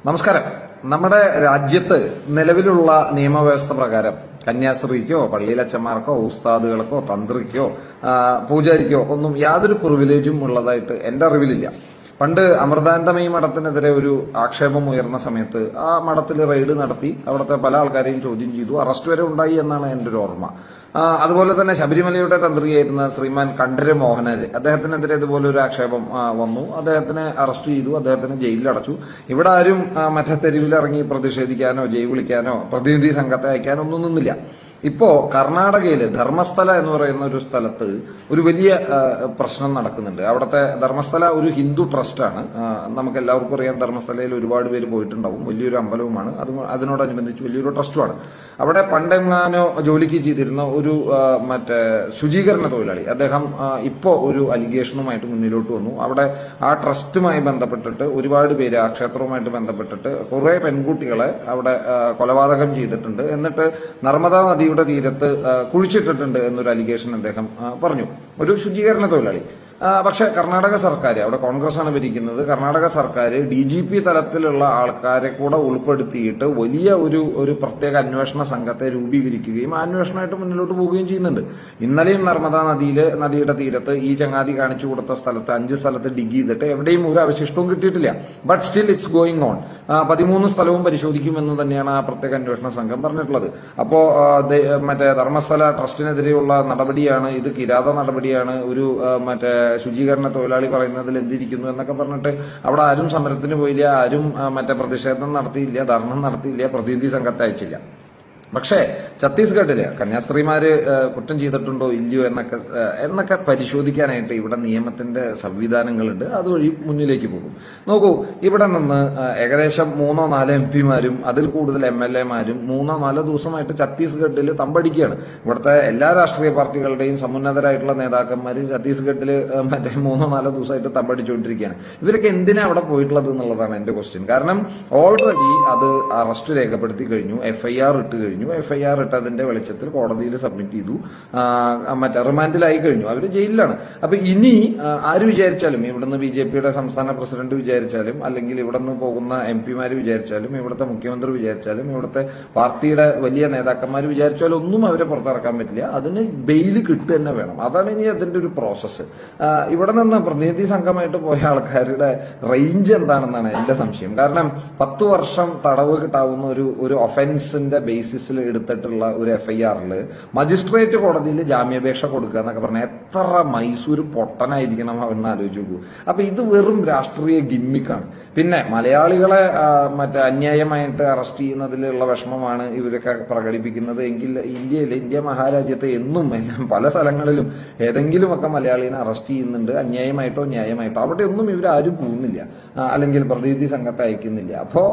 നമസ്കാരം. നമ്മുടെ രാജ്യത്ത് നിലവിലുള്ള നിയമവ്യവസ്ഥ പ്രകാരം കന്യാസ്ത്രീക്കോ പള്ളിയിലച്ചന്മാർക്കോ ഉസ്താദുകൾക്കോ തന്ത്രിക്കോ പൂജാരിക്കോ ഒന്നും യാതൊരു പ്രിവിലേജും ഉള്ളതായിട്ട് എന്റെ അറിവിലില്ല. പണ്ട് അമൃതാനന്ദമയി മഠത്തിനെതിരെ ഒരു ആക്ഷേപം ഉയർന്ന സമയത്ത് ആ മഠത്തിൽ റെയ്ഡ് നടത്തി അവിടുത്തെ പല ആൾക്കാരെയും ചോദ്യം ചെയ്തു, അറസ്റ്റ് വരെ ഉണ്ടായി എന്നാണ് എന്റെ ഒരു ഓർമ്മ. അതുപോലെ തന്നെ ശബരിമലയുടെ തന്ത്രിയായിരുന്ന ശ്രീമാൻ കണ്ഠര് മോഹനര്, അദ്ദേഹത്തിനെതിരെ ഇതുപോലെ ഒരു ആക്ഷേപം വന്നു. അദ്ദേഹത്തിനെ അറസ്റ്റ് ചെയ്തു, അദ്ദേഹത്തിന് ജയിലിലടച്ചു. ഇവിടെ ആരും മറ്റേ തെരുവിലിറങ്ങി പ്രതിഷേധിക്കാനോ ജയിൽ വിളിക്കാനോ പ്രതിനിധി സംഘത്തെ അയക്കാനോ ഒന്നും നിന്നില്ല. ഇപ്പോ കർണാടകയില് ധർമ്മസ്ഥല എന്ന് പറയുന്ന ഒരു സ്ഥലത്ത് ഒരു വലിയ പ്രശ്നം നടക്കുന്നുണ്ട്. അവിടുത്തെ ധർമ്മസ്ഥല ഒരു ഹിന്ദു ട്രസ്റ്റാണ്. നമുക്ക് എല്ലാവർക്കും അറിയാം, ധർമ്മസ്ഥലയിൽ ഒരുപാട് പേര് പോയിട്ടുണ്ടാവും. വലിയൊരു അമ്പലവുമാണ്, അതിനോടനുബന്ധിച്ച് വലിയൊരു ട്രസ്റ്റുമാണ്. അവിടെ പണ്ടെങ്ങാനോ ജോലിക്ക് ചെയ്തിരുന്ന ഒരു മറ്റേ ശുചീകരണ തൊഴിലാളി, അദ്ദേഹം ഇപ്പോ ഒരു അലിഗേഷനുമായിട്ട് മുന്നിലോട്ട് വന്നു. അവിടെ ആ ട്രസ്റ്റുമായി ബന്ധപ്പെട്ടിട്ട് ഒരുപാട് പേര്, ആ ക്ഷേത്രവുമായിട്ട് ബന്ധപ്പെട്ടിട്ട് കുറെ പെൺകുട്ടികളെ അവിടെ കൊലപാതകം ചെയ്തിട്ടുണ്ട്, എന്നിട്ട് നർമ്മദാ നദിയുടെ തീരത്ത് കുഴിച്ചിട്ടിട്ടുണ്ട് എന്നൊരു അലിഗേഷൻ അദ്ദേഹം പറഞ്ഞു. ഒരു ശുചീകരണ തൊഴിലാളി. പക്ഷെ കർണാടക സർക്കാർ, അവിടെ കോൺഗ്രസ് ആണ് ഭരിക്കുന്നത്, കർണാടക സർക്കാർ DGP തലത്തിലുള്ള ആൾക്കാരെ കൂടെ ഉൾപ്പെടുത്തിയിട്ട് വലിയ ഒരു പ്രത്യേക അന്വേഷണ സംഘത്തെ രൂപീകരിക്കുകയും ആ അന്വേഷണമായിട്ട് മുന്നിലോട്ട് പോവുകയും ചെയ്യുന്നുണ്ട്. ഇന്നലെയും നർമ്മദാ നദിയുടെ തീരത്ത് ഈ ചങ്ങാതി കാണിച്ചു കൊടുത്ത സ്ഥലത്ത് 5 സ്ഥലത്ത് ഡിഗ് ചെയ്തിട്ട് എവിടെയും ഒരു അവശിഷ്ടവും കിട്ടിയിട്ടില്ല. But still it's going on. 13 സ്ഥലവും പരിശോധിക്കുമെന്ന് തന്നെയാണ് ആ പ്രത്യേക അന്വേഷണ സംഘം പറഞ്ഞിട്ടുള്ളത്. അപ്പോ മറ്റേ ധർമ്മസ്ഥല ട്രസ്റ്റിനെതിരെയുള്ള നടപടിയാണ് ഇത്, കിരാത നടപടിയാണ്, ഒരു മറ്റേ ശുചീകരണ തൊഴിലാളി പറയുന്നതിൽ എന്തിരിക്കുന്നു എന്നൊക്കെ പറഞ്ഞിട്ട് അവിടെ ആരും സമരത്തിന് പോയില്ല, ആരും മറ്റേ പ്രതിഷേധം നടത്തിയില്ല, ധർണം നടത്തിയില്ല, പ്രതിനിധി സംഘത്തെ അയച്ചില്ല. പക്ഷേ ഛത്തീസ്ഗഡില് കന്യാസ്ത്രീമാര് കുറ്റം ചെയ്തിട്ടുണ്ടോ ഇല്ലയോ എന്നൊക്കെ പരിശോധിക്കാനായിട്ട് ഇവിടെ നിയമത്തിന്റെ സംവിധാനങ്ങളുണ്ട്. അതുവഴി മുന്നിലേക്ക് പോകും. നോക്കൂ, ഇവിടെ നിന്ന് ഏകദേശം 3-4 MP-മാരും അതിൽ കൂടുതൽ MLA-മാരും 3-4 ദിവസമായിട്ട് ഛത്തീസ്ഗഡിൽ തമ്പടിക്കുകയാണ്. ഇവിടുത്തെ എല്ലാ രാഷ്ട്രീയ പാർട്ടികളുടെയും സമുന്നതരായിട്ടുള്ള നേതാക്കന്മാര് ഛത്തീസ്ഗഡില് മറ്റേ 3-4 ദിവസമായിട്ട് തമ്പടിച്ചുകൊണ്ടിരിക്കുകയാണ്. ഇവരൊക്കെ എന്തിനാ അവിടെ പോയിട്ടുള്ളത് എന്നുള്ളതാണ് എന്റെ ക്വസ്റ്റ്യൻ. കാരണം ഓൾറെഡി അത് അറസ്റ്റ് രേഖപ്പെടുത്തി കഴിഞ്ഞു, FIR ഇട്ട് കഴിഞ്ഞു. FIR ഇട്ടതിന്റെ വെളിച്ചത്തിൽ കോടതിയിൽ സബ്മിറ്റ് ചെയ്തു, മറ്റേ റിമാൻഡിലായി കഴിഞ്ഞു, അവര് ജയിലിലാണ്. അപ്പൊ ഇനി ആര് വിചാരിച്ചാലും, ഇവിടുന്ന് BJP-യുടെ സംസ്ഥാന പ്രസിഡന്റ് വിചാരിച്ചാലും, അല്ലെങ്കിൽ ഇവിടുന്ന് പോകുന്ന MP-മാര് വിചാരിച്ചാലും, ഇവിടുത്തെ മുഖ്യമന്ത്രി വിചാരിച്ചാലും, ഇവിടുത്തെ പാർട്ടിയുടെ വലിയ നേതാക്കന്മാർ വിചാരിച്ചാലും ഒന്നും അവരെ പുറത്തിറക്കാൻ പറ്റില്ല. അതിന് ബെയില് കിട്ടുക തന്നെ വേണം. അതാണ് ഇനി അതിന്റെ ഒരു പ്രോസസ്സ്. ഇവിടെ നിന്ന് പ്രതിനിധി സംഘമായിട്ട് പോയ ആൾക്കാരുടെ റേഞ്ച് എന്താണെന്നാണ് എന്റെ സംശയം. കാരണം 10 വർഷം തടവ് കിട്ടാവുന്ന ഒരു ഒഫൻസിന്റെ ബേസിസിൽ എടുത്തിട്ടുള്ള ഒരു FIR-ൽ മജിസ്ട്രേറ്റ് കോടതിയിൽ ജാമ്യാപേക്ഷ കൊടുക്കുക എന്നൊക്കെ പറഞ്ഞാൽ എത്ര മൈസൂർ പൊട്ടനായിരിക്കണം എന്ന് ആലോചിച്ച് നോക്കൂ. അപ്പൊ ഇത് വെറും രാഷ്ട്രീയ ഗിമ്മിക്കാണ്. പിന്നെ മലയാളികളെ മറ്റേ അന്യായമായിട്ട് അറസ്റ്റ് ചെയ്യുന്നതിലുള്ള വിഷമമാണ് ഇവരൊക്കെ പ്രകടിപ്പിക്കുന്നത് എങ്കിൽ ഇന്ത്യ മഹാരാജ്യത്തെ എന്നും പല സ്ഥലങ്ങളിലും ഏതെങ്കിലുമൊക്കെ മലയാളിനെ അറസ്റ്റ് ചെയ്യുന്നുണ്ട്, അന്യായമായിട്ടോ ന്യായമായിട്ടോ. അവിടെ ഒന്നും ഇവരാരും പോകുന്നില്ല, അല്ലെങ്കിൽ പ്രതിനിധി സംഘത്തെ അയക്കുന്നില്ല. അപ്പോ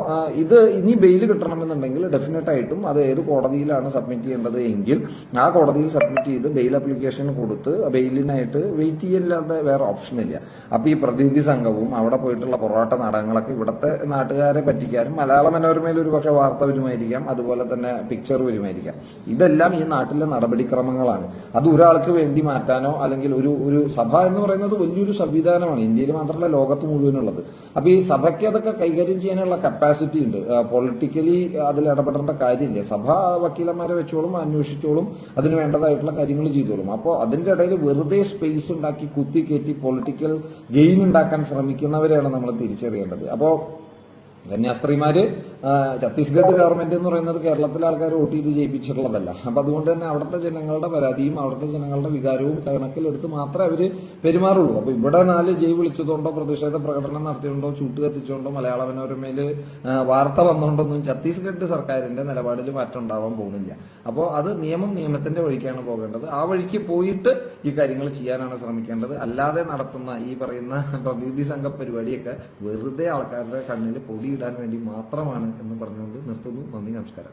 ഇത് ഇനി ബെയിൽ കിട്ടണമെന്നുണ്ടെങ്കിൽ ഡെഫിനറ്റ് ആയിട്ടും അത് ഏത് കോടതിയിലാണ് സബ്മിറ്റ് ചെയ്യേണ്ടത് എങ്കിൽ ആ കോടതിയിൽ സബ്മിറ്റ് ചെയ്ത് ബെയിൽ ആപ്ലിക്കേഷൻ കൊടുത്ത് ബെയിലിനായിട്ട് വെയിറ്റ് ചെയ്യല്ലാതെ വേറെ ഓപ്ഷൻ ഇല്ല. അപ്പൊ ഈ പ്രതിനിധി സംഘവും അവിടെ പോയിട്ടുള്ള പൊറാട്ട നാടകങ്ങളൊക്കെ ഇവിടുത്തെ നാട്ടുകാരെ പറ്റിക്കാനും മലയാള മനോരമയിൽ ഒരു പക്ഷെ വാർത്ത വരുമായിരിക്കാം, അതുപോലെ തന്നെ പിക്ചർ വരുമായിരിക്കാം. ഇതെല്ലാം ഈ നാട്ടിലെ നടപടിക്രമങ്ങളാണ്. അത് ഒരാൾക്ക് വേണ്ടി മാറ്റാനോ, അല്ലെങ്കിൽ ഒരു സഭ എന്ന് പറയുന്നത് വലിയൊരു സംവിധാനമാണ്, ഇന്ത്യയിൽ മാത്രമല്ല ലോകത്ത് മുഴുവനുള്ളത്. അപ്പൊ ഈ സഭയ്ക്ക് അതൊക്കെ കൈകാര്യം ചെയ്യാനുള്ള കപ്പാസിറ്റി ഉണ്ട്. പൊളിറ്റിക്കലി അതിൽ ഇടപെടേണ്ട കാര്യമില്ല. സഭ വക്കീലന്മാരെ വെച്ചോളും, അന്വേഷിച്ചോളും, അതിന് വേണ്ടതായിട്ടുള്ള കാര്യങ്ങൾ ചെയ്തോളും. അപ്പോൾ അതിന്റെ ഇടയിൽ വെറുതെ സ്പേസ് ഉണ്ടാക്കി കുത്തിക്കയറ്റി പൊളിറ്റിക്കൽ ഗെയിൻ ഉണ്ടാക്കാൻ ശ്രമിക്കുന്നവരെയാണ് നമ്മൾ തിരിച്ചറിയേണ്ടത്. അപ്പോൾ കന്യാസ്ത്രീമാര് ഛത്തീസ്ഗഡ് ഗവൺമെന്റ് എന്ന് പറയുന്നത് കേരളത്തിലെ ആൾക്കാർ വോട്ട് ചെയ്ത് ജയിപ്പിച്ചിട്ടുള്ളതല്ല. അപ്പൊ അതുകൊണ്ട് തന്നെ അവിടുത്തെ ജനങ്ങളുടെ പരാതിയും അവിടുത്തെ ജനങ്ങളുടെ വികാരവും കണക്കിലെടുത്ത് മാത്രമേ അവര് പെരുമാറുള്ളൂ. അപ്പൊ ഇവിടെ 4 ജയ് വിളിച്ചതുകൊണ്ടോ പ്രതിഷേധ പ്രകടനം നടത്തിയോണ്ടോ ചൂട്ട് കത്തിച്ചുകൊണ്ടോ മലയാള മനോരമയില് വാർത്ത വന്നുകൊണ്ടൊന്നും ഛത്തീസ്ഗഡ് സർക്കാരിന്റെ നിലപാടിൽ മാറ്റം ഉണ്ടാവാൻ പോകുന്നില്ല. അപ്പോൾ അത് നിയമത്തിന്റെ വഴിക്കാണ് പോകേണ്ടത്. ആ വഴിക്ക് പോയിട്ട് ഈ കാര്യങ്ങൾ ചെയ്യാനാണ് ശ്രമിക്കേണ്ടത്. അല്ലാതെ നടത്തുന്ന ഈ പറയുന്ന പ്രതിനിധി സംഘ പരിപാടിയൊക്കെ വെറുതെ ആൾക്കാരുടെ കണ്ണിൽ പൊടിയിടാൻ വേണ്ടി മാത്രമാണ് എന്ന് പറഞ്ഞുകൊണ്ട് നിർത്തുന്നു. നന്ദി, നമസ്കാരം.